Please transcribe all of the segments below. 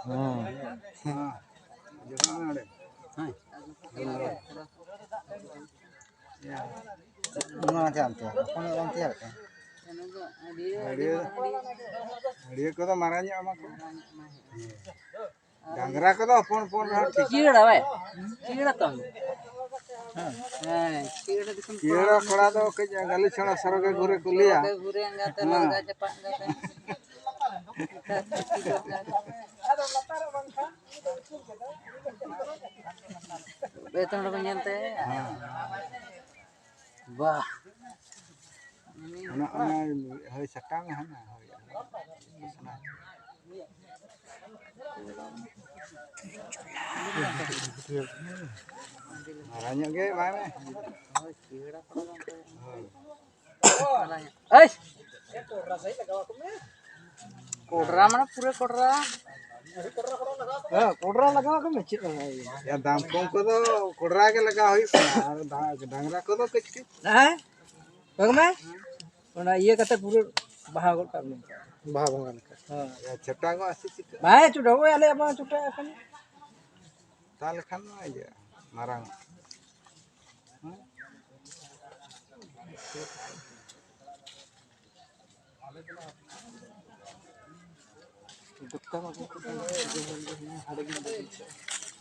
हाँ juga ada Mana cantik? Apa nih orang tiar kan? dia ko marahnya sama ko Dangra को तो phone ठीक चीड़ा भाई चीड़ा तो कीड़ा खड़ा तो के गली छड़ा सरो के घुरे को लिया घुरे अंगाते लगा चपा अंगाते बेतन को जानते वाह ana hơi sakang han marahnya ge mana ऐ कोडरा mana पूरे कोडरा कोडरा लगा के मची ya dampung ko to kodra ke laga hoy Dangra को तो कुछ है बगमे ओना ये कते पूरे बहा गोल कर ले बहा भंगन का हां ya छटा को आसी चिक भाई चुडो आले अब चुटा अपन tal kan aja marang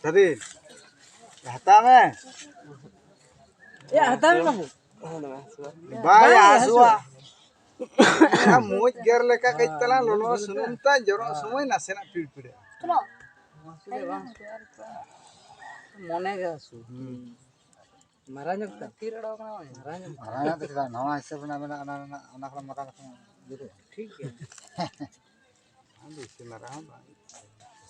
tadi hata में ये हता में बाबू बाय आसुआ हम मुझ गर लेका कइतला लोनो सुनुमता जरो समय नासेना पिड़पिड़े मने गासु मारा जगता तिरड़ा कना मारा तो का नवा हिसाब ना मेना ना को मारा gitu ठीक है हम इसे marah बा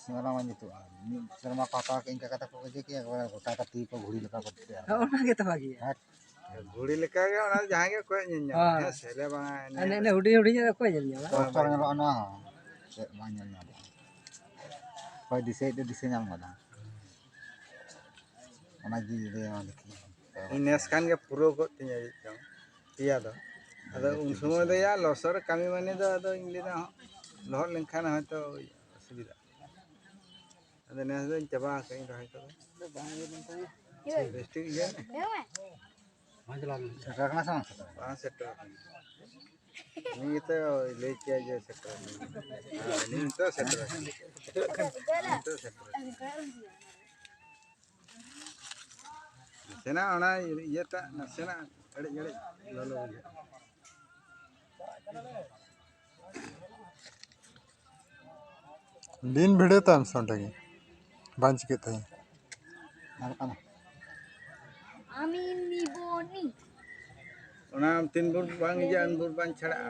semana man itu ini serma papa ke ingka kata ko je ke गोटा कति को घुड़ी लगा करते ओना के तबागी घुड़ी लेका के ओना जहां के कोई न्या है सेले बा ने ने हुडी हुडी को जलिया poster ngelo ana se manyan nya ko dise nyam ngada ona ji de liki ines kan के पुरो को तिया जम iya do ada un समय दे या लसर कमी माने दो ado इंग्लिश ना लहर लेनखान हयतो असुविधा ada nes do चबा कहीं रहे तो बेस्टिक ये karena sama वहां सेट ini itu ले किया जे सेट ini तो सेट itu सेट सेना ona ये ता सेना अड़े अड़े लो दिन भिड़े तम संटगी बांच के तई Amin ni boni. ona tin bur bang jan bur ban छड़ा